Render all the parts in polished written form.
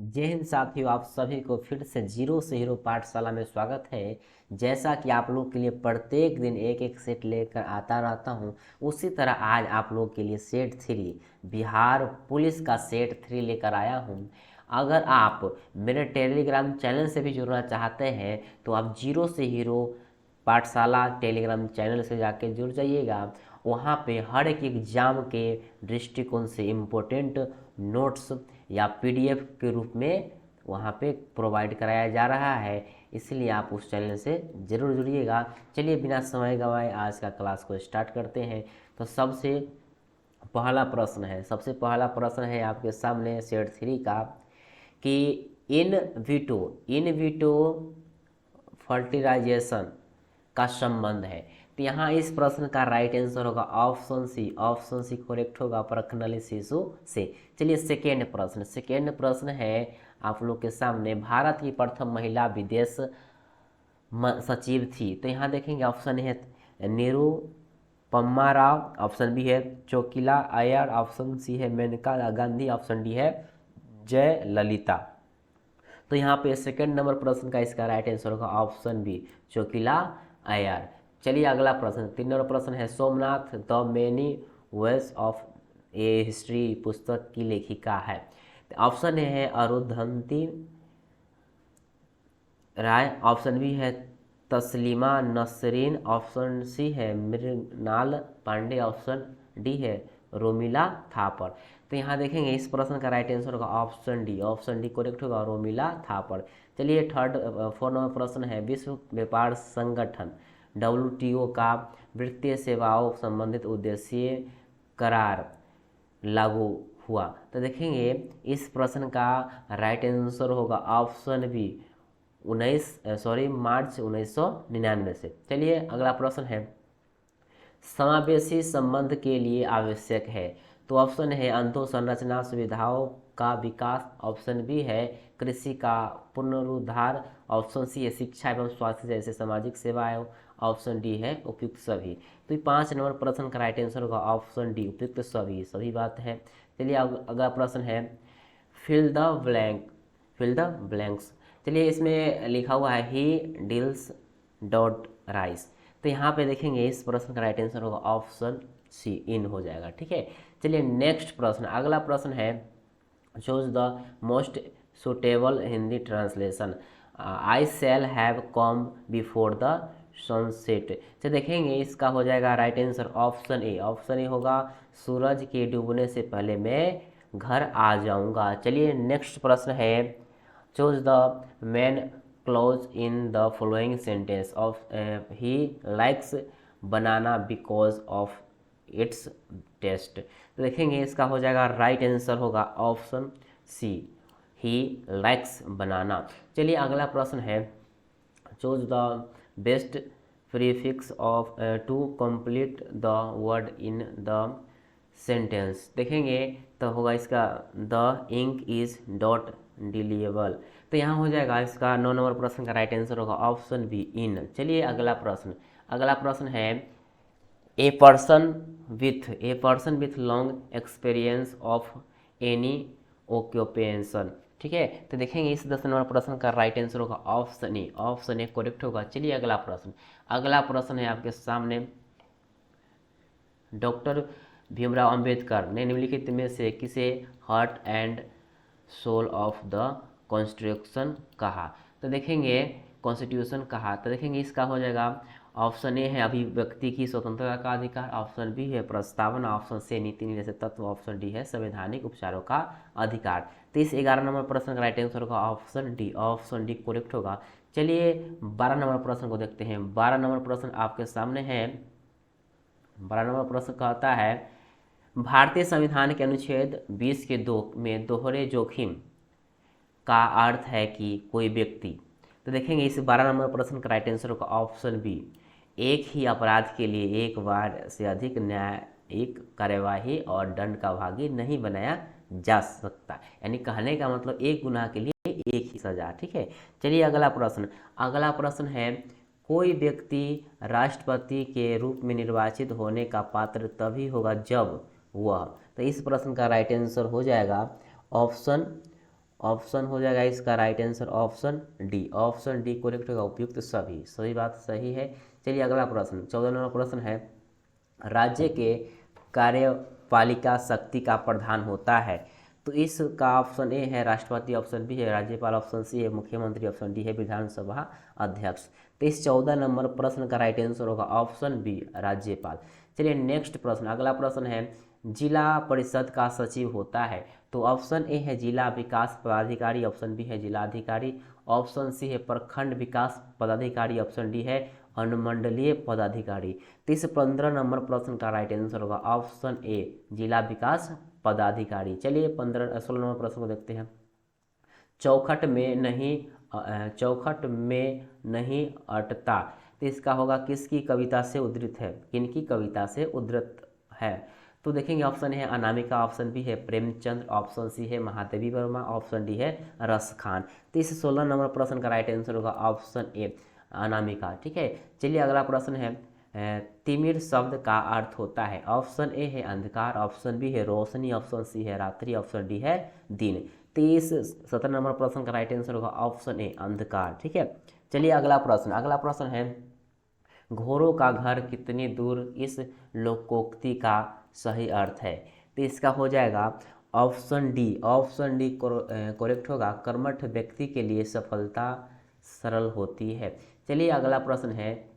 जय हिंद साथियों, आप सभी को फिर से जीरो से हीरो पाठशाला में स्वागत है। जैसा कि आप लोग के लिए प्रत्येक दिन एक एक सेट लेकर आता रहता हूं, उसी तरह आज आप लोग के लिए सेट 3 बिहार पुलिस का सेट 3 लेकर आया हूं। अगर आप मेरे टेलीग्राम चैनल से भी जुड़ना चाहते हैं तो आप जीरो से हीरो पाठशाला टेलीग्राम चैनल से जाके जुड़ जाइएगा। वहाँ पे हर एक एग्जाम के दृष्टिकोण से इम्पोर्टेंट नोट्स या पीडीएफ के रूप में वहाँ पे प्रोवाइड कराया जा रहा है, इसलिए आप उस चैनल से ज़रूर जुड़िएगा। चलिए बिना समय गंवाए आज का क्लास को स्टार्ट करते हैं। तो सबसे पहला प्रश्न है आपके सामने सेट 3 का कि इन विटो फर्टिलाइजेशन का संबंध है। तो यहाँ इस प्रश्न का राइट आंसर होगा ऑप्शन सी करेक्ट होगा प्रखनली शिशु से। चलिए सेकेंड प्रश्न है आप लोग के सामने, भारत की प्रथम महिला विदेश सचिव थी। तो यहाँ देखेंगे ऑप्शन है निरुपमा राव, ऑप्शन बी है चोकिला अय्यर, ऑप्शन सी है मेनका गांधी, ऑप्शन डी है जय ललिता। तो यहाँ पे सेकंड नंबर प्रश्न का इसका राइट आंसर होगा ऑप्शन बी चोकिला अय्यर। चलिए अगला प्रश्न, 3 नंबर प्रश्न है Somnath the many ways of A history पुस्तक की लेखिका है। ऑप्शन ए है अरुंधति राय, ऑप्शन बी है तस्लीमा नसरीन, ऑप्शन सी है मृणाल पांडे, ऑप्शन डी है रोमिला थापर। तो यहाँ देखेंगे इस प्रश्न का राइट आंसर होगा ऑप्शन डी करेक्ट होगा रोमिला थापर। चलिए 4 नंबर प्रश्न है विश्व व्यापार संगठन WTO का वित्तीय सेवाओं संबंधित उद्देश्य करार लागू हुआ। तो देखेंगे इस प्रश्न का राइट आंसर होगा ऑप्शन बी मार्च 1999 से। चलिए अगला प्रश्न है समावेशी संबंध के लिए आवश्यक है। तो ऑप्शन है अंधोसंरचना सुविधाओं का विकास, ऑप्शन बी है कृषि का पुनरुद्धार, ऑप्शन सी है शिक्षा एवं स्वास्थ्य जैसे सामाजिक सेवाएं, ऑप्शन डी है उपयुक्त सभी। तो 5 नंबर प्रश्न का राइट आंसर होगा ऑप्शन डी उपयुक्त सभी बात है। चलिए अगला प्रश्न है फिल द ब्लैंक्स। चलिए इसमें लिखा हुआ है ही डील्स डॉट राइस। तो यहाँ पे देखेंगे इस प्रश्न का राइट आंसर होगा ऑप्शन सी इन हो जाएगा। ठीक है, चलिए नेक्स्ट प्रश्न, अगला प्रश्न है choose the most suitable Hindi translation I shall have come before the sunset. तो देखेंगे इसका हो जाएगा राइट आंसर ऑप्शन ए होगा सूरज के डूबने से पहले मैं घर आ जाऊंगा। चलिए नेक्स्ट प्रश्न है choose the main clause in the following sentence of he likes banana because of its taste. तो देखेंगे इसका हो जाएगा राइट आंसर होगा option C he likes banana. चलिए अगला प्रश्न है choose the best prefix of to complete the word in the sentence. देखेंगे तो होगा इसका the ink is dot deliverable. तो यहाँ हो जाएगा इसका 9 नंबर प्रश्न का राइट आंसर होगा ऑप्शन बी इन। चलिए अगला प्रश्न है a person with long experience of any occupation. ठीक है, तो देखेंगे इस 10 नंबर प्रश्न का राइट आंसर होगा ऑप्शन ए करेक्ट होगा। चलिए अगला प्रश्न है आपके सामने डॉक्टर भीमराव अंबेडकर ने निम्नलिखित में से किसे heart and soul of the constitution कहा। तो देखेंगे कॉन्स्टिट्यूशन कहा, तो देखेंगे इसका हो जाएगा ऑप्शन ए है अभिव्यक्ति की स्वतंत्रता का अधिकार, ऑप्शन बी है प्रस्तावना, ऑप्शन सी नीति निर्देशक तत्व, ऑप्शन डी है संवैधानिक उपचारों का अधिकार। तो इस 11 नंबर प्रश्न का राइट आंसर होगा ऑप्शन डी करेक्ट होगा। चलिए 12 नंबर प्रश्न को देखते हैं। 12 नंबर प्रश्न आपके सामने है। 12 नंबर प्रश्न कहता है भारतीय संविधान के अनुच्छेद 20 के 2 में दोहरे जोखिम का अर्थ है कि कोई व्यक्ति। तो देखेंगे इस 12 नंबर प्रश्न का राइट आंसर होगा ऑप्शन बी एक ही अपराध के लिए एक बार से अधिक न्यायिक कार्यवाही और दंड का भागी नहीं बनाया जा सकता। यानी कहने का मतलब एक गुनाह के लिए एक ही सजा। ठीक है, चलिए अगला प्रश्न है कोई व्यक्ति राष्ट्रपति के रूप में निर्वाचित होने का पात्र तभी होगा जब वह। तो इस प्रश्न का राइट आंसर हो जाएगा ऑप्शन ऑप्शन हो जाएगा इसका right answer option D. Option D correct होगा, उपयुक्त सभी, सही बात सही है। चलिए अगला प्रश्न 14 नंबर प्रश्न है, राज्य के कार्यपालिका शक्ति का प्रधान होता है। तो इसका ऑप्शन ए है राष्ट्रपति, ऑप्शन बी है राज्यपाल, ऑप्शन सी है मुख्यमंत्री, ऑप्शन डी है विधानसभा अध्यक्ष। तो इस 14 नंबर प्रश्न का राइट आंसर होगा ऑप्शन बी राज्यपाल। चलिए नेक्स्ट प्रश्न, अगला प्रश्न है, जिला परिषद का सचिव होता है। तो ऑप्शन ए है जिला विकास पदाधिकारी, ऑप्शन बी है जिलाधिकारी, ऑप्शन सी है प्रखंड विकास पदाधिकारी, ऑप्शन डी है अनुमंडलीय पदाधिकारी। तो इस 15 नंबर प्रश्न का राइट आंसर होगा ऑप्शन ए जिला विकास पदाधिकारी। चलिए 16 नंबर प्रश्न को देखते हैं, चौखट में नहीं अटता। तो इसका होगा किसकी कविता से उद्धृत है, किनकी कविता से उद्धृत है। तो देखेंगे ऑप्शन है अनामिका, ऑप्शन बी है प्रेमचंद, ऑप्शन सी है महादेवी वर्मा, ऑप्शन डी है रस खान। तो इस 16 नंबर प्रश्न का राइट आंसर होगा ऑप्शन ए अनामिका। ठीक है, चलिए अगला प्रश्न है, तिमिर शब्द का अर्थ होता है। ऑप्शन ए है अंधकार, ऑप्शन बी है रोशनी, ऑप्शन सी है रात्रि, ऑप्शन डी है दिन। तो इस 17 नंबर प्रश्न का राइट आंसर होगा ऑप्शन ए अंधकार। ठीक है, चलिए अगला प्रश्न है, घोड़ों का घर कितनी दूर, इस लोकोक्ति का सही अर्थ है। तो इसका हो जाएगा ऑप्शन डी करेक्ट होगा, कर्मठ व्यक्ति के लिए सफलता सरल होती है। चलिए अगला प्रश्न है,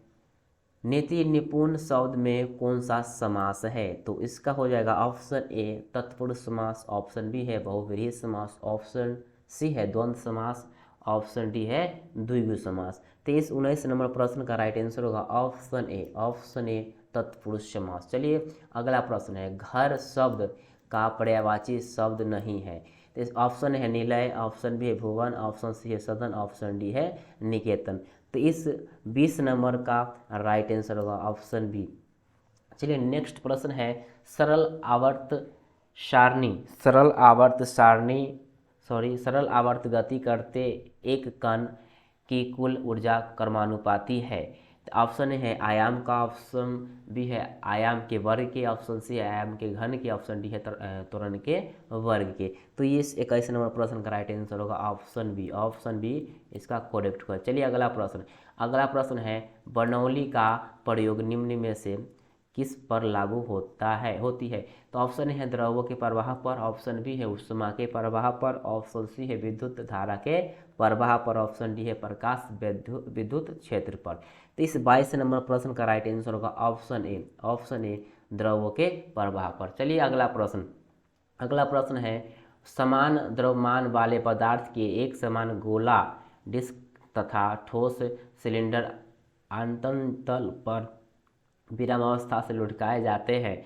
नीति निपुण शब्द में कौन सा समास है। तो इसका हो जाएगा ऑप्शन ए तत्पुरुष समास, ऑप्शन बी है बहुव्रीहि समास, ऑप्शन सी है द्वंद्व समास, ऑप्शन डी है द्विगु समास। तो इस 19 नंबर प्रश्न का राइट आंसर होगा ऑप्शन ए तत्पुरुष समास। चलिए अगला प्रश्न है, घर शब्द का पर्यायवाची शब्द नहीं है। तो इस ऑप्शन है निलय, ऑप्शन बी है भुवन, ऑप्शन सी है सदन, ऑप्शन डी है निकेतन। तो इस 20 नंबर का राइट आंसर होगा ऑप्शन बी। चलिए नेक्स्ट प्रश्न है, सरल आवर्त गति करते एक कण की कुल ऊर्जा कर्मानुपाती है। तो ऑप्शन है आयाम का, ऑप्शन बी है आयाम के वर्ग के, ऑप्शन सी है आयाम के घन के, ऑप्शन डी है त्वरण के वर्ग के। तो ये 21 नंबर प्रश्न का राइट आंसर होगा ऑप्शन बी इसका करेक्ट होगा। चलिए अगला प्रश्न है, बर्नौली का प्रयोग निम्न में से किस पर लागू होती है। तो ऑप्शन है द्रव्यों के प्रवाह पर, ऑप्शन बी है ऊष्मा के प्रवाह पर, ऑप्शन सी है विद्युत धारा के प्रवाह पर, ऑप्शन डी है प्रकाश विद्युत क्षेत्र पर। तो इस 22 नंबर प्रश्न का राइट आंसर होगा ऑप्शन ए द्रव्यों के प्रवाह पर। चलिए अगला प्रश्न है, समान द्रव्यमान वाले पदार्थ के एक समान गोला डिस्क तथा ठोस सिलेंडर आंतन पर विरामावस्था से लुढ़काए जाते हैं।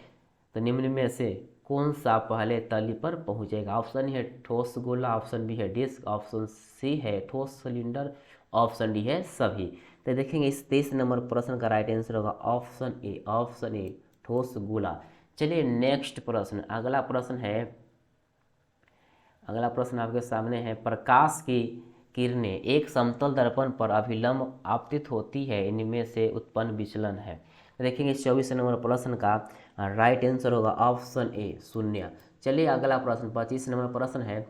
तो निम्न में से कौन सा पहले तली पर पहुंचेगा। ऑप्शन है ठोस गोला, ऑप्शन बी है डिस्क, ऑप्शन सी है ठोस सिलेंडर, ऑप्शन डी है सभी। तो देखेंगे इस 23 नंबर प्रश्न का राइट आंसर होगा ऑप्शन ए ठोस गोला। चलिए नेक्स्ट प्रश्न, अगला प्रश्न आपके सामने है, प्रकाश की किरणें एक समतल दर्पण पर अभिलंब आपतित होती है, इनमें से उत्पन्न विचलन है। देखेंगे 24 नंबर प्रश्न का राइट आंसर होगा ऑप्शन ए 0। चलिए अगला प्रश्न 25 नंबर प्रश्न है,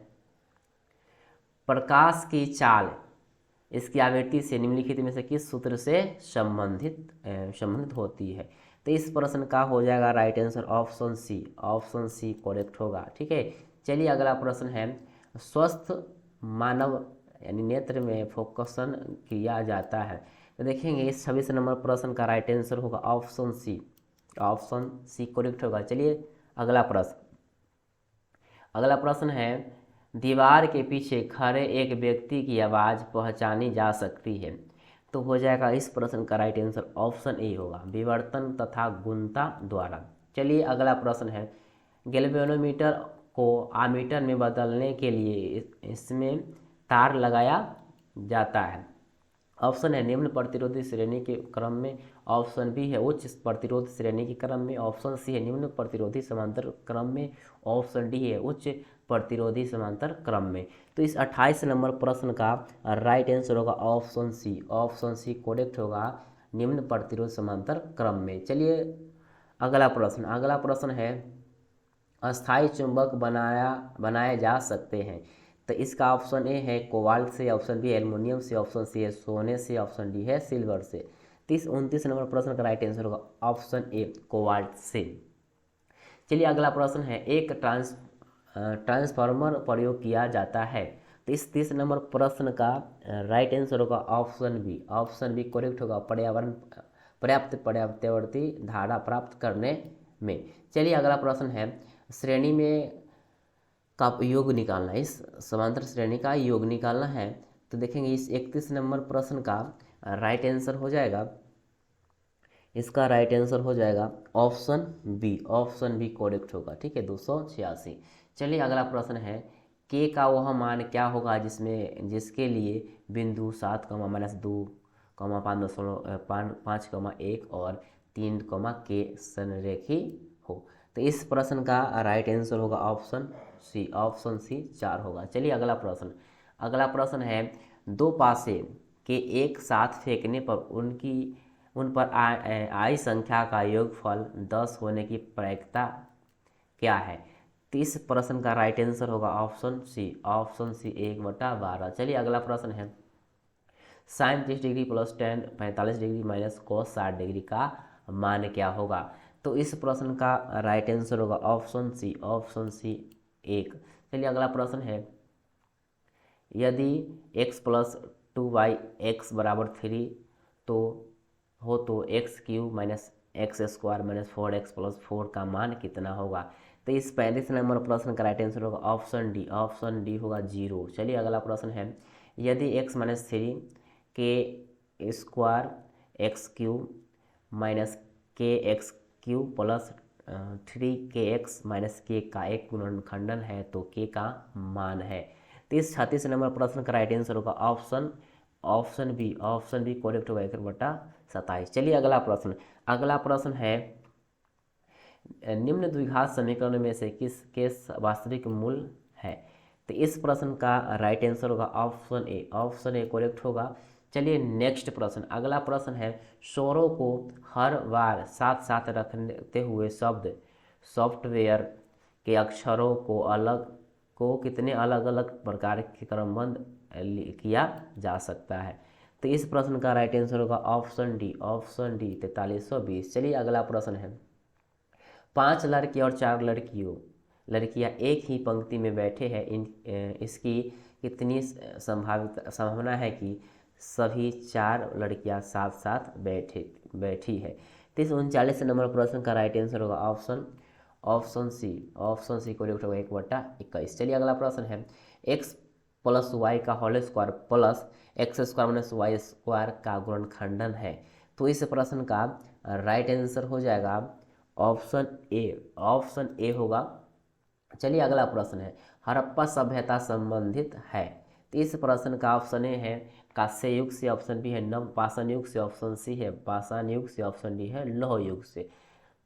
प्रकाश की चाल इसकी आवृत्ति से निम्नलिखित में से किस सूत्र से संबंधित होती है। तो इस प्रश्न का हो जाएगा right answer option C correct होगा। ठीक है, चलिए अगला प्रश्न है, स्वस्थ मानव यानी नेत्र में फोकसन किया जाता है। तो देखेंगे इस 26 नंबर प्रश्न का राइट आंसर होगा ऑप्शन सी करेक्ट होगा। चलिए अगला प्रश्न है, दीवार के पीछे खड़े एक व्यक्ति की आवाज़ पहचानी जा सकती है। तो हो जाएगा इस प्रश्न का राइट आंसर ऑप्शन ए होगा, विवर्तन तथा गुणता द्वारा। चलिए अगला प्रश्न है, गैल्वेनोमीटर को आमीटर में बदलने के लिए इसमें तार लगाया जाता है। ऑप्शन है निम्न प्रतिरोधी श्रेणी के क्रम में, ऑप्शन बी है उच्च प्रतिरोध श्रेणी के क्रम में, ऑप्शन सी है निम्न प्रतिरोधी समांतर क्रम में, ऑप्शन डी है उच्च प्रतिरोधी समांतर क्रम में। तो इस 28 नंबर प्रश्न का राइट आंसर होगा ऑप्शन सी करेक्ट होगा, निम्न प्रतिरोध समांतर क्रम में। चलिए अगला प्रश्न है, अस्थायी चुंबक बनाए जा सकते हैं। तो इसका ऑप्शन ए है कोबाल्ट से, ऑप्शन बी एल्युमिनियम से, ऑप्शन सी है सोने से, ऑप्शन डी है सिल्वर से। 29 नंबर प्रश्न का राइट आंसर होगा ऑप्शन ए कोबाल्ट से। चलिए अगला प्रश्न है, एक ट्रांसफार्मर प्रयोग किया जाता है। तो इस 30 नंबर प्रश्न का राइट आंसर होगा option B. Option B correct होगा, पर्याप्त प्रत्यावर्ती धारा प्राप्त करने में। चलिए अगला प्रश्न है, श्रेणी में का योग निकालना है, इस समांतर श्रेणी का योग निकालना है। तो देखेंगे इस 31 नंबर प्रश्न का राइट आंसर हो जाएगा, इसका राइट आंसर हो जाएगा option B. Option B correct होगा, ठीक है, 286। चलिए अगला प्रश्न है, के का वह मान क्या होगा जिसके लिए बिंदु 7, -2, 5,1 और 3, के संरेखी हो। तो इस प्रश्न का राइट आंसर होगा ऑप्शन सी। ऑप्शन सी 4 होगा। चलिए अगला प्रश्न है, दो पासे के एक साथ फेंकने पर उन पर आई संख्या का योगफल 10 होने की प्रायिकता क्या है। तो इस प्रश्न का राइट आंसर होगा ऑप्शन सी। Option C 1/12। चलिए अगला प्रश्न है, sine 30 degree plus tan 45 degree minus cos 60 degree का मान क्या होगा। तो इस प्रश्न का राइट आंसर होगा ऑप्शन सी। Option C 1। चलिए अगला प्रश्न है, यदि x + 2y x = 3 तो x³ - x² - 4x + 4 का मान कितना होगा। तो इस 35 नंबर प्रश्न का राइट आंसर होगा ऑप्शन डी। ऑप्शन डी होगा 0। चलिए अगला प्रश्न है, यदि x - 3 k² x³ - kx³ + 3kx - k का एक गुणनखंडन है तो k का मान है। तो इस 36 नंबर प्रश्न का राइट आंसर होगा option B. Option B correct होगा 1/27। चलिए अगला प्रश्न है, निम्न द्विघात समीकरण में से किसके वास्तविक मूल है। तो इस प्रश्न का राइट आंसर होगा option A. Option A correct होगा। चलिए नेक्स्ट प्रश्न, अगला प्रश्न है, स्वरों को हर बार साथ साथ रखते हुए सॉफ्टवेयर के अक्षरों को कितने अलग अलग प्रकार के क्रमबद्ध किया जा सकता है। तो इस प्रश्न का राइट आंसर होगा ऑप्शन डी। Option D 4320। चलिए अगला प्रश्न है, 5 लड़के और 4 लड़कियां एक ही पंक्ति में बैठे हैं, इसकी कितनी संभावना है कि सभी 4 लड़कियां साथ साथ बैठी है। तो इस 39 नंबर प्रश्न का राइट आंसर होगा option C. Option C correct होगा 1/21। चलिए अगला प्रश्न है, x + y का whole square plus x² - y² का गुणनखंडन है। तो इस प्रश्न का राइट आंसर हो जाएगा ऑप्शन ए। ऑप्शन ए होगा। चलिए अगला प्रश्न है, हड़प्पा सभ्यता संबंधित है। तो इस प्रश्न का ऑप्शन ए है कांस्य युग से, ऑप्शन बी है नवपाषाण युग से, ऑप्शन सी है पाषाण युग से, ऑप्शन डी है लौह युग से।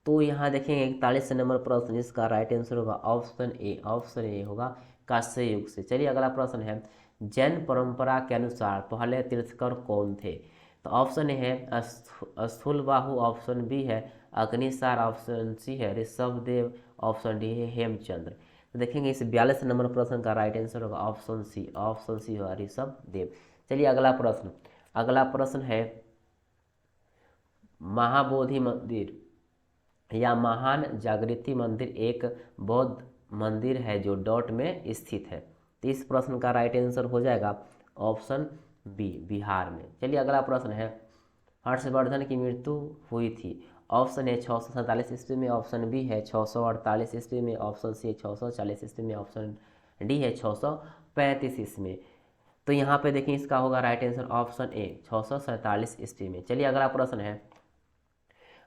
तो यहाँ देखेंगे 41 नंबर प्रश्न, इसका राइट आंसर होगा ऑप्शन ए। ऑप्शन ए होगा कांस्य युग से। चलिए अगला प्रश्न है, जैन परंपरा के अनुसार पहले तीर्थंकर कौन थे। तो ऑप्शन ए है स्थूलबाहु, ऑप्शन बी है अग्निसार, ऑप्शन सी है ऋषभदेव, ऑप्शन डी है हेमचंद्र। तो देखेंगे इस 42 नंबर प्रश्न का राइट आंसर होगा ऑप्शन सी। ऑप्शन सी होगा ऋषभदेव। चलिए अगला प्रश्न है, महाबोधि मंदिर या महान जागृति मंदिर एक बौद्ध मंदिर है जो डॉट में स्थित है। तो इस प्रश्न का राइट आंसर हो जाएगा ऑप्शन बी बिहार में। चलिए अगला प्रश्न है, हर्षवर्धन की मृत्यु हुई थी। ऑप्शन ए 647 ईस्वी में, ऑप्शन बी है 648 ईस्वी में, ऑप्शन सी 640 ईस्वी में, ऑप्शन डी है 635 ईस्वी में। तो यहाँ पे देखिए इसका होगा राइट आंसर ऑप्शन ए 647 ईस्वी में। चलिए अगला प्रश्न है,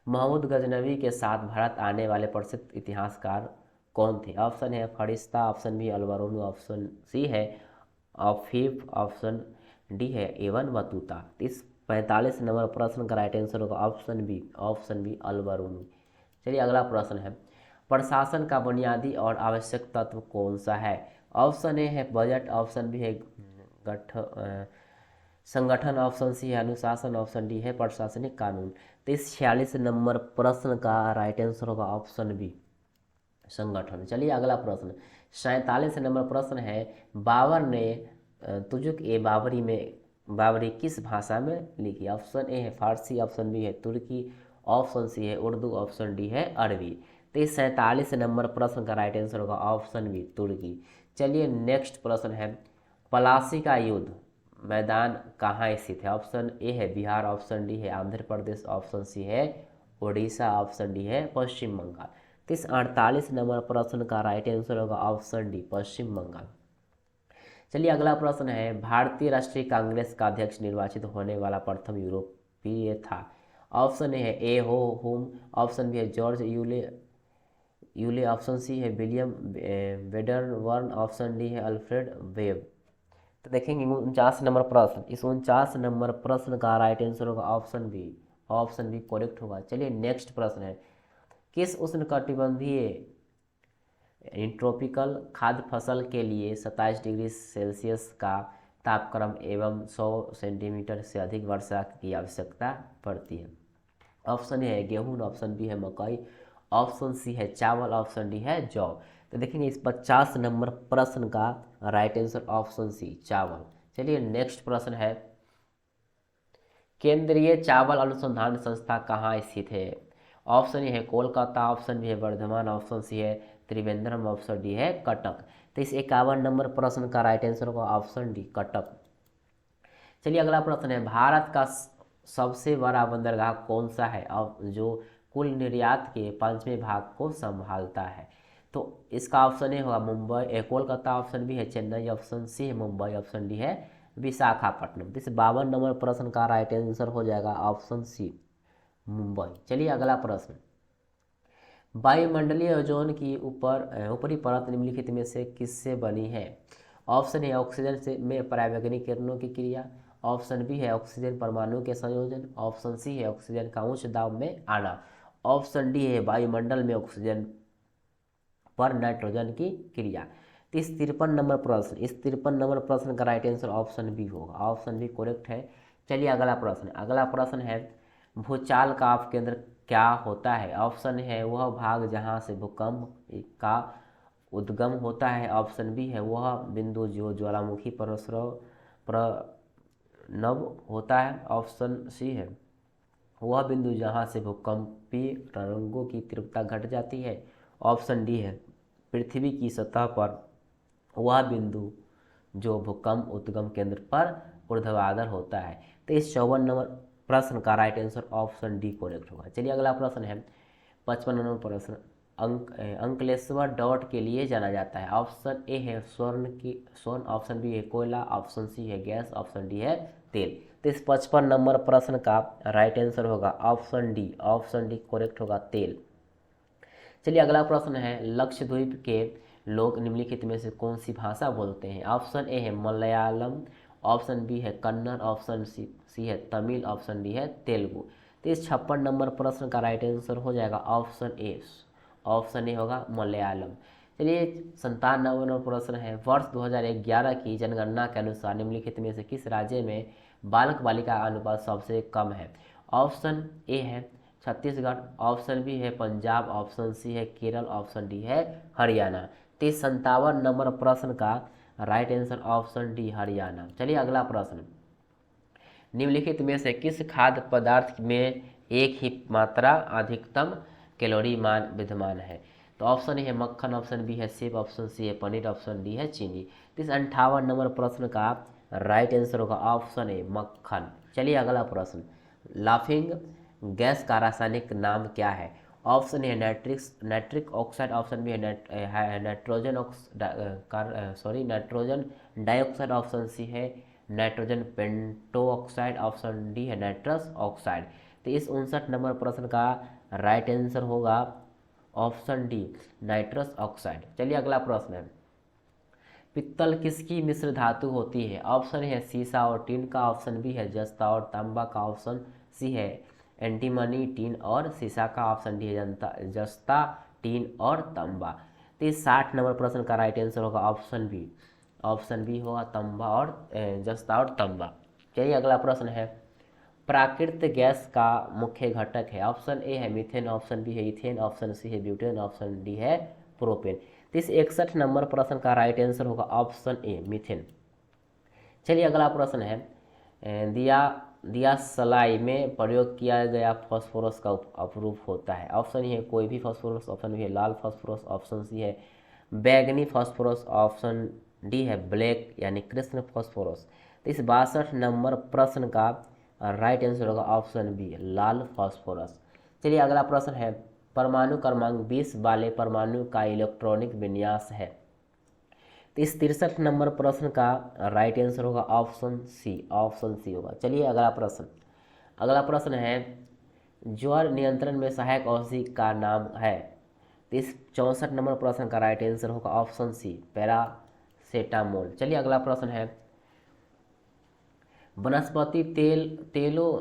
महमूद गजनवी के साथ भारत आने वाले प्रसिद्ध इतिहासकार कौन थे। ऑप्शन है Farishta, option B Alberuni, option C है आफीफ, ऑप्शन डी है इब्न बतूता। इस 45 नंबर प्रश्न का राइट आंसर होगा option B. Option B Alberuni. चलिए अगला प्रश्न है, प्रशासन का बुनियादी और आवश्यक तत्व कौन सा है। ऑप्शन ए है बजट, ऑप्शन बी है संगठन, ऑप्शन सी है अनुशासन, ऑप्शन डी है प्रशासनिक कानून। तो इस 46 नंबर प्रश्न का राइट आंसर होगा ऑप्शन बी संगठन। चलिए अगला प्रश्न, 47 नंबर प्रश्न है, बाबर ने तुजुक ए बाबरी में बाबरी किस भाषा में लिखी? ऑप्शन ए है फारसी, ऑप्शन बी है तुर्की, ऑप्शन सी है उर्दू, ऑप्शन डी है अरबी। तो इस 47 नंबर प्रश्न का राइट आंसर होगा ऑप्शन बी तुर्की। चलिए नेक्स्ट प्रश्न है, पलासी का युद्ध मैदान कहाँ स्थित है? ऑप्शन ए है बिहार, ऑप्शन डी है आंध्र प्रदेश, ऑप्शन सी है उड़ीसा, ऑप्शन डी है पश्चिम बंगाल। तो इस 48 नंबर प्रश्न का राइट आंसर होगा ऑप्शन डी पश्चिम बंगाल। चलिए अगला प्रश्न है, भारतीय राष्ट्रीय कांग्रेस का अध्यक्ष निर्वाचित होने वाला प्रथम यूरोपीय था? ऑप्शन ए है ए हो हुम, ऑप्शन बी है जॉर्ज यूले, ऑप्शन सी है विलियम वेडरवर्न, ऑप्शन डी है अल्फ्रेड वेब। तो देखेंगे 49 नंबर प्रश्न, इस 49 नंबर प्रश्न का राइट आंसर होगा option B, option B correct होगा। चलिए नेक्स्ट प्रश्न है, किस उष्णकटिबंधीय ट्रॉपिकल खाद्य फसल के लिए 27 डिग्री सेल्सियस का तापक्रम एवं 100 सेंटीमीटर से अधिक वर्षा की आवश्यकता पड़ती है? ऑप्शन ए है गेहूं, ऑप्शन बी है मकई, ऑप्शन सी है चावल, ऑप्शन डी है जौ। तो देखेंगे इस 50 नंबर प्रश्न का राइट आंसर ऑप्शन सी चावल। चलिए नेक्स्ट प्रश्न है, केंद्रीय चावल अनुसंधान संस्था कहाँ स्थित है? ऑप्शन ए है कोलकाता, ऑप्शन बी है वर्धमान, ऑप्शन सी है त्रिवेंद्रम, ऑप्शन डी है कटक। तो इस 51 नंबर प्रश्न का राइट आंसर होगा ऑप्शन डी कटक। चलिए अगला प्रश्न है, भारत का सबसे बड़ा बंदरगाह कौन सा है और जो कुल निर्यात के 5वें भाग को संभालता है? तो इसका ऑप्शन ए होगा मुंबई कोलकाता, ऑप्शन बी है चेन्नई, ऑप्शन सी है मुंबई, ऑप्शन डी है विशाखापट्टनम। तो इस 52 नंबर प्रश्न का राइट आंसर हो जाएगा ऑप्शन सी मुंबई। चलिए अगला प्रश्न, वायुमंडलीय ओजोन की ऊपरी परत निम्नलिखित में से किससे बनी है? ऑप्शन ए ऑक्सीजन से में परावैंगनिक किरणों की क्रिया, ऑप्शन बी है ऑक्सीजन परमाणु के संयोजन, ऑप्शन सी है ऑक्सीजन का उच्च दाब में आना, ऑप्शन डी है वायुमंडल में ऑक्सीजन पर नाइट्रोजन की क्रिया। तो इस 53 नंबर प्रश्न का राइट आंसर ऑप्शन बी होगा, ऑप्शन बी करेक्ट है। चलिए अगला प्रश्न है, भूचाल का अपकेंद्र क्या होता है? ऑप्शन है वह भाग जहां से भूकंप का उद्गम होता है, ऑप्शन बी है वह बिंदु जो ज्वालामुखी प्रणव होता है, ऑप्शन सी है वह बिंदु जहां से भूकंपीय तरंगों की तीव्रता घट जाती है, ऑप्शन डी है पृथ्वी की सतह पर वह बिंदु जो भूकंप उद्गम केंद्र पर ऊर्ध्वाधर होता है। तो इस 54 नंबर प्रश्न का right answer option D correct होगा। चलिए अगला प्रश्न है 55 नंबर प्रश्न, अंकलेश्वर डॉट के लिए जाना जाता है? ऑप्शन ए है स्वर्ण, ऑप्शन बी है कोयला, ऑप्शन सी है गैस, ऑप्शन डी है तेल। तो इस 55 नंबर प्रश्न का राइट आंसर होगा option D, option D correct होगा तेल। चलिए अगला प्रश्न है, लक्षद्वीप के लोग निम्नलिखित में से कौन सी भाषा बोलते हैं? ऑप्शन ए है मलयालम, ऑप्शन बी है कन्नड़, ऑप्शन सी है तमिल, ऑप्शन डी है तेलुगु। तो इस 56 नंबर प्रश्न का राइट आंसर हो जाएगा ऑप्शन ए, ऑप्शन ए होगा मलयालम। चलिए 57 नंबर प्रश्न है, वर्ष 2011 की जनगणना के अनुसार निम्नलिखित में से किस राज्य में बालक बालिका अनुपात सबसे कम है? ऑप्शन ए है छत्तीसगढ़, ऑप्शन बी है पंजाब, ऑप्शन सी है केरल, ऑप्शन डी है हरियाणा। 57 नंबर प्रश्न का right answer option D Haryana. चलिए अगला प्रश्न, निम्नलिखित में से किस खाद्य पदार्थ में एक ही मात्रा अधिकतम कैलोरी मान विद्यमान है? तो ऑप्शन ए है मक्खन, ऑप्शन बी है सेब, ऑप्शन सी है पनीर, ऑप्शन डी है चीनी। तो इस 58 नंबर प्रश्न का राइट आंसर होगा ऑप्शन ए मक्खन। चलिए अगला प्रश्न, लाफिंग गैस का रासायनिक नाम क्या है? Option A nitric oxide, option B है नाइट्रोजन डाइऑक्साइड, ऑप्शन सी है नाइट्रोजन पेंटोऑक्साइड, ऑप्शन डी है नाइट्रस ऑक्साइड। तो इस 59 नंबर प्रश्न का राइट आंसर होगा ऑप्शन डी नाइट्रस ऑक्साइड। चलिए अगला प्रश्न है, पित्तल किसकी मिश्र धातु होती है? ऑप्शन है सीसा और टीन का, ऑप्शन बी है जस्ता और तांबा का, ऑप्शन सी है एंटीमनी टीन और सीसा का, ऑप्शन डी है जस्ता टीन और तांबा। तो इस 60 नंबर प्रश्न का राइट आंसर होगा ऑप्शन बी, ऑप्शन बी होगा तांबा और जस्ता और तांबा। चलिए अगला प्रश्न है, प्राकृतिक गैस का मुख्य घटक है? ऑप्शन ए है मीथेन, ऑप्शन बी है इथेन, ऑप्शन सी है ब्यूटेन, ऑप्शन डी है प्रोपेन। तो इस 61 नंबर प्रश्न का राइट आंसर होगा ऑप्शन ए मीथेन। चलिए अगला प्रश्न है, दिया सलाई में प्रयोग किया गया फास्फोरस का अपरूप होता है। ऑप्शन ए है कोई भी फास्फोरस, ऑप्शन बी है लाल फास्फोरस, ऑप्शन सी है बैगनी फास्फोरस, ऑप्शन डी है ब्लैक यानी कृष्ण फास्फोरस। तो इस 62 नंबर प्रश्न का राइट आंसर होगा ऑप्शन बी लाल फास्फोरस। चलिए अगला प्रश्न है, परमाणु क्रमांक 20 वाले परमाणु का इलेक्ट्रॉनिक विन्यास है। तो इस 63 नंबर प्रश्न का राइट आंसर होगा ऑप्शन सी, ऑप्शन सी होगा। चलिए अगला प्रश्न है, ज्वर नियंत्रण में सहायक औषधि का नाम है। तो इस 64 नंबर प्रश्न का राइट आंसर होगा ऑप्शन सी पैरासेटामोल। चलिए अगला प्रश्न है, वनस्पति तेलों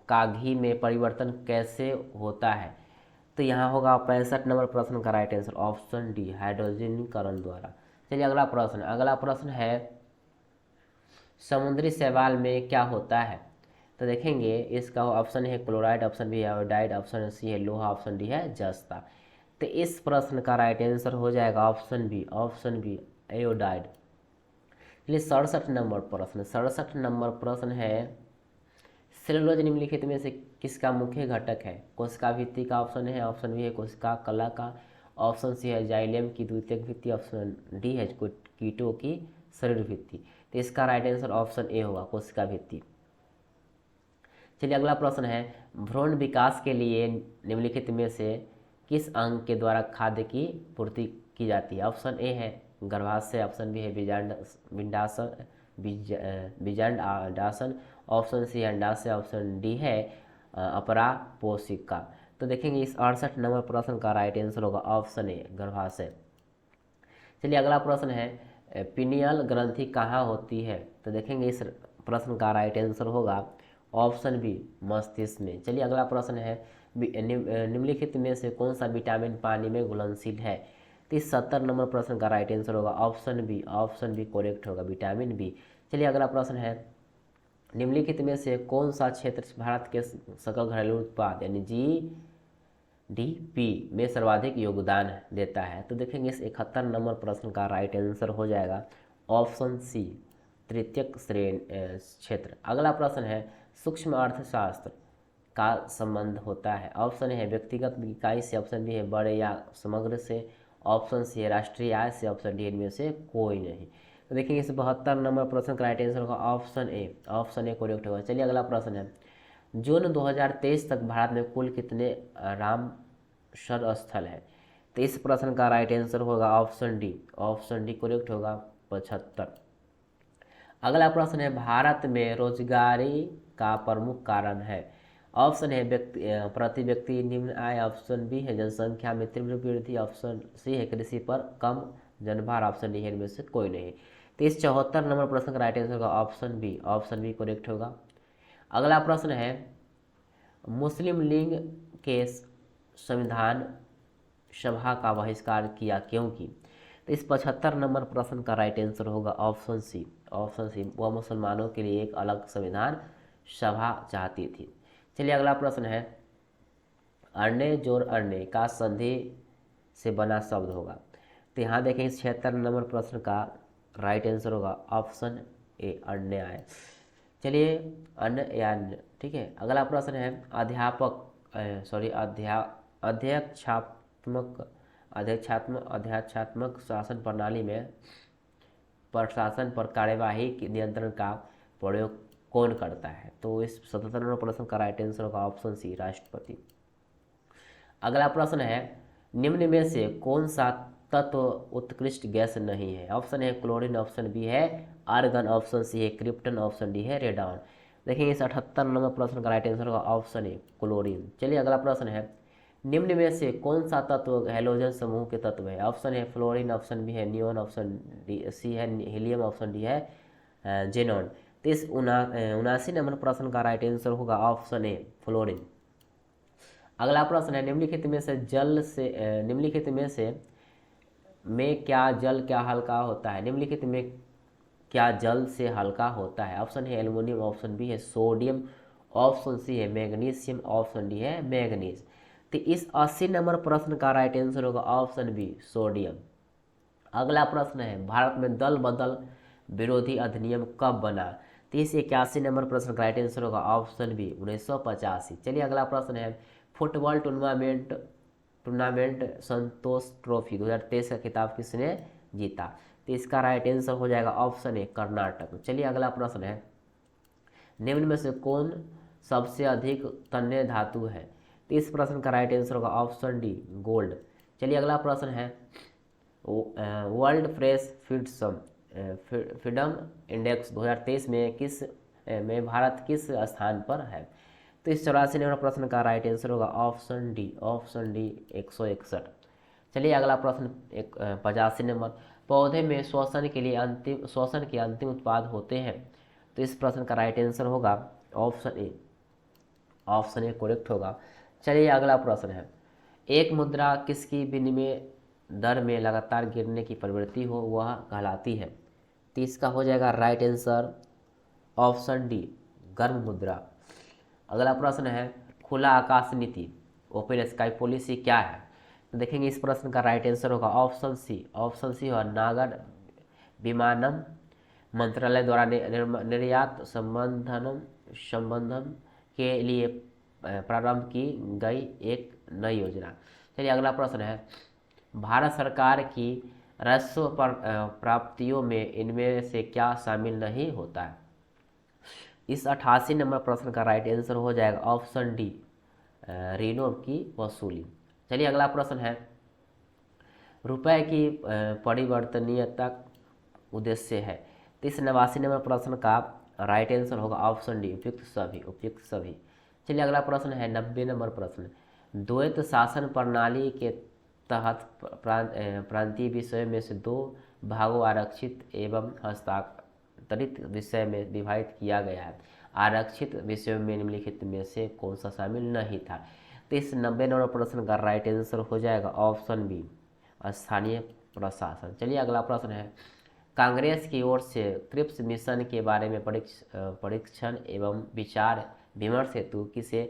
का घी में परिवर्तन कैसे होता है। तो यहाँ होगा 65 नंबर प्रश्न का राइट आंसर ऑप्शन डी हाइड्रोजनीकरण द्वारा। चलिए अगला प्रश्न है, समुद्री शैवाल में क्या होता है। तो देखेंगे इसका ऑप्शन है क्लोराइड, ऑप्शन बी है आयोडाइड, ऑप्शन सी है लोहा, ऑप्शन डी है जस्ता। तो इस प्रश्न का राइट आंसर हो जाएगा ऑप्शन बी आयोडाइड। चलिए 67 नंबर प्रश्न है, सेलुलोज निम्नलिखित में से किसका मुख्य घटक है। कोशिका भित्ति का ऑप्शन है, ऑप्शन बी है कोशिका कला का, ऑप्शन सी है जाइलेम की द्वितीयक भित्ति, ऑप्शन डी है कीटों की शरीर भित्ति। तो इसका राइट आंसर ऑप्शन ए होगा कोशिका भित्ति। चलिए अगला प्रश्न है, भ्रूण विकास के लिए निम्नलिखित में से किस अंग के द्वारा खाद्य की पूर्ति की जाती है। ऑप्शन ए है गर्भाशय, ऑप्शन बी है बीजांडासन, ऑप्शन सी है अंडाशय, ऑप्शन डी है अपरा पोशिका। तो देखेंगे इस 68 नंबर प्रश्न का राइट आंसर होगा ऑप्शन ए गर्भाशय। चलिए अगला प्रश्न है, पिनियल ग्रंथि कहाँ होती है। तो देखेंगे इस प्रश्न का राइट आंसर होगा ऑप्शन बी मस्तिष्क में। चलिए अगला प्रश्न है, निम्नलिखित में से कौन सा विटामिन पानी में घुलनशील है। तो इस 70 नंबर प्रश्न का राइट आंसर होगा ऑप्शन बी करेक्ट होगा विटामिन बी। चलिए अगला प्रश्न है, निम्नलिखित में से कौन सा क्षेत्र भारत के सकल घरेलू उत्पाद यानी GDP में सर्वाधिक योगदान देता है। तो देखेंगे इस 71 नंबर प्रश्न का राइट आंसर हो जाएगा ऑप्शन सी तृतीयक श्रेणी क्षेत्र। अगला प्रश्न है, सूक्ष्म अर्थशास्त्र का संबंध होता है। ऑप्शन है व्यक्तिगत इकाई से, ऑप्शन बी है बड़े या समग्र से, ऑप्शन सी है राष्ट्रीय आय से, ऑप्शन डी इनमें से कोई नहीं। तो देखिए इस 72 नंबर प्रश्न का राइट आंसर होगा ऑप्शन ए करेक्ट होगा। चलिए अगला प्रश्न है, जून 2023 तक भारत में कुल कितने रामसर स्थल है। तो इस प्रश्न का राइट आंसर होगा ऑप्शन डी करेक्ट होगा 75। अगला प्रश्न है, भारत में रोजगारी का प्रमुख कारण है। ऑप्शन है प्रति व्यक्ति निम्न आय, ऑप्शन बी है जनसंख्या में तीव्र वृद्धि, ऑप्शन सी है कृषि पर कम जनभार, ऑप्शन डी है इनमें से कोई नहीं। तो इस 74 नंबर प्रश्न का राइट आंसर होगा ऑप्शन बी करेक्ट होगा। अगला प्रश्न है, मुस्लिम लीग के संविधान सभा का बहिष्कार किया क्योंकि। तो इस 75 नंबर प्रश्न का राइट आंसर होगा ऑप्शन सी वह मुसलमानों के लिए एक अलग संविधान सभा चाहती थी। चलिए अगला प्रश्न है, अरण्य जोड़ अरण्य का संधि से बना शब्द होगा। तो यहाँ देखें इस 76 नंबर प्रश्न का राइट आंसर होगा ऑप्शन ए अन्याय। चलिए अन्य ठीक है। अगला प्रश्न है, अध्यात्मक शासन प्रणाली में प्रशासन पर कार्यवाही के नियंत्रण का प्रयोग कौन करता है। तो इस 77 नंबर प्रश्न का राइट आंसर होगा ऑप्शन सी राष्ट्रपति। अगला प्रश्न है, निम्न में से कौन सा तत्व उत्कृष्ट गैस नहीं है। ऑप्शन है क्लोरीन, ऑप्शन बी है आर्गन, ऑप्शन सी है क्रिप्टन, ऑप्शन डी है रेडॉन। देखिए इस 78 नंबर प्रश्न का राइट आंसर होगा ऑप्शन ए क्लोरीन। चलिए अगला प्रश्न है, निम्न में से कौन सा तत्व हैलोजन समूह के तत्व है। ऑप्शन है फ्लोरीन, ऑप्शन बी है नियोन, ऑप्शन सी है हीलियम, ऑप्शन डी है जेनॉन। तो इस 79 नंबर प्रश्न का राइट आंसर होगा ऑप्शन ए फ्लोरीन। अगला प्रश्न है, निम्नलिखित में क्या जल क्या हल्का होता है। निम्नलिखित में क्या जल से हल्का होता है। ऑप्शन है एल्युमिनियम, ऑप्शन बी है सोडियम, ऑप्शन सी है मैग्नीशियम, ऑप्शन डी है मैग्नीज। तो इस 80 नंबर प्रश्न का राइट आंसर होगा ऑप्शन बी सोडियम। अगला प्रश्न है, भारत में दल बदल विरोधी अधिनियम कब बना? 3081 नंबर प्रश्न का राइट आंसर होगा ऑप्शन बी 1985। चलिए अगला प्रश्न है, फुटबॉल टूर्नामेंट संतोष ट्रॉफी 2023 का खिताब किसने जीता? तो इसका राइट आंसर हो जाएगा ऑप्शन ए कर्नाटक। चलिए अगला प्रश्न है, निम्न में से कौन सबसे अधिक तन्य धातु है? तो इस प्रश्न का राइट आंसर होगा ऑप्शन डी गोल्ड। चलिए अगला प्रश्न है, वर्ल्ड फ्रेश फ्रीडम इंडेक्स 2023 में भारत किस स्थान पर है? तो इस 84 नंबर प्रश्न का राइट आंसर होगा ऑप्शन डी 161। चलिए अगला प्रश्न 85 नंबर, पौधे में श्वसन के अंतिम उत्पाद होते हैं? तो इस प्रश्न का राइट आंसर होगा ऑप्शन ए करेक्ट होगा। चलिए अगला प्रश्न है, एक मुद्रा किसकी विनिमय दर में लगातार गिरने की प्रवृत्ति हो वह कहलाती है? तो इसका हो जाएगा राइट आंसर ऑप्शन डी गर्म मुद्रा। अगला प्रश्न है, खुला आकाश नीति ओपन स्काई पॉलिसी क्या है? तो देखेंगे इस प्रश्न का राइट आंसर होगा ऑप्शन सी और नागर विमानन मंत्रालय द्वारा निर्यात संबंधन के लिए प्रारंभ की गई एक नई योजना। चलिए अगला प्रश्न है, भारत सरकार की राजस्व प्राप्तियों में इनमें से क्या शामिल नहीं होता है? इस 88 नंबर प्रश्न का राइट आंसर हो जाएगा ऑप्शन डी ऋणों की वसूली। चलिए अगला प्रश्न है, रुपए की परिवर्तनीयता उद्देश्य है? तो इस 89 नंबर प्रश्न का राइट आंसर होगा ऑप्शन डी उपयुक्त सभी। चलिए अगला प्रश्न है 90 नंबर प्रश्न, द्वैत शासन प्रणाली के तहत प्रांतीय विषय में से दो भागों आरक्षित एवं हस्तांतरित विषय में विभाजित किया गया है। आरक्षित विषयों में निम्नलिखित में से कौन सा शामिल नहीं था? तो इस 90 नंबर प्रश्न का राइट आंसर हो जाएगा ऑप्शन बी स्थानीय प्रशासन। चलिए अगला प्रश्न है, कांग्रेस की ओर से क्रिप्स मिशन के बारे में परीक्षण एवं विचार विमर्श हेतु किसे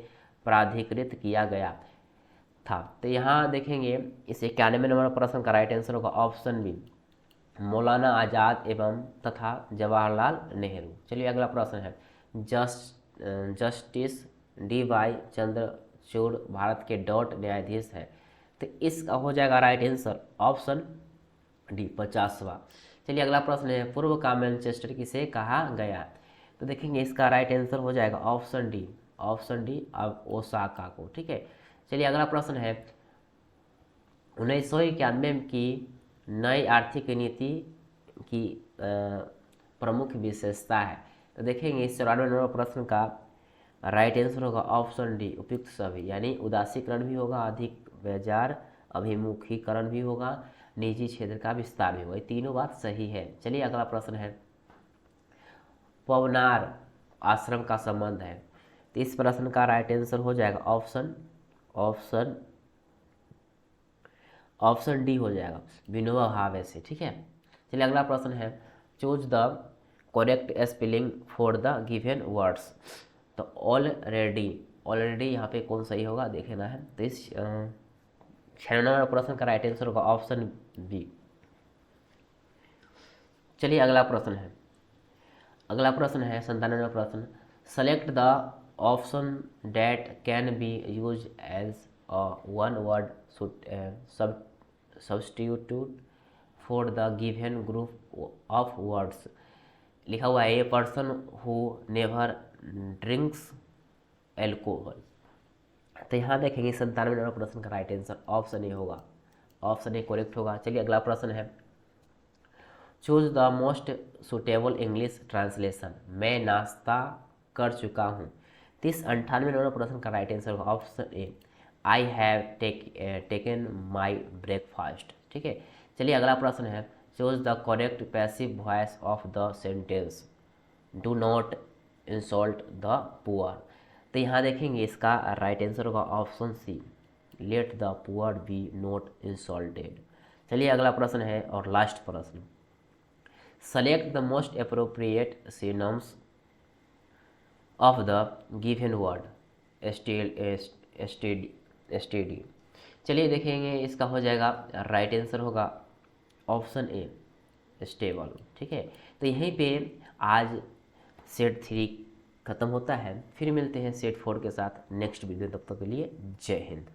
प्राधिकृत किया गया था? तो यहाँ देखेंगे इस 91 नंबर प्रश्न का राइट आंसर होगा ऑप्शन बी मौलाना आज़ाद एवं तथा जवाहरलाल नेहरू। चलिए अगला प्रश्न है, जस्टिस डी.वाई. चंद्रचूड़ भारत के डॉट न्यायाधीश है? तो इसका हो जाएगा राइट आंसर ऑप्शन डी 50वां। चलिए अगला प्रश्न है, पूर्व का मैनचेस्टर किसे कहा गया? तो देखेंगे इसका राइट आंसर हो जाएगा ऑप्शन डी अब ओसाका को। ठीक है, चलिए अगला प्रश्न है, 1991 की नई आर्थिक नीति की प्रमुख विशेषता है? तो देखेंगे इस 94 नंबर प्रश्न का राइट आंसर होगा ऑप्शन डी उपयुक्त सभी, यानी उदासीकरण भी होगा, अधिक बाजार अभिमुखीकरण भी होगा, निजी क्षेत्र का विस्तार भी होगा। ये तीनों बात सही है। चलिए अगला प्रश्न है, पवनार आश्रम का संबंध है? तो इस प्रश्न का राइट आंसर हो जाएगा ऑप्शन डी हो जाएगा विनोबा भावे से। ठीक है, चलिए अगला प्रश्न है, choose the correct spelling for the given words. तो ऑलरेडी यहाँ पे कौन सही होगा देखना है। तो इस 96 नंबर प्रश्न का राइट आंसर होगा ऑप्शन बी। चलिए अगला प्रश्न है 97वां प्रश्न, select the option that can be use as a one word substitute for the given group of words. लिखा हुआ है, a person who never drinks alcohol. तो यहाँ देखेंगे 97 नंबर प्रश्न का राइट आंसर ऑप्शन ए होगा, ऑप्शन ए करेक्ट होगा। चलिए अगला प्रश्न है, choose the most suitable English translation. मैं नाश्ता कर चुका हूँ। 98 नंबर प्रश्न का राइट आंसर होगा option A I have taken my breakfast. ठीक है, चलिए अगला प्रश्न है, choose the correct passive voice of the sentence do not insult the poor. तो यहाँ देखेंगे इसका राइट आंसर होगा option C let the poor be not insulted. चलिए अगला प्रश्न है और लास्ट प्रश्न, select the most appropriate synonyms of the given word study. चलिए देखेंगे इसका हो जाएगा राइट आंसर होगा ऑप्शन ए स्टेबल। ठीक है, तो यहीं पे आज सेट 3 खत्म होता है। फिर मिलते हैं सेट 4 के साथ नेक्स्ट वीडियो। तब तक के लिए जय हिंद।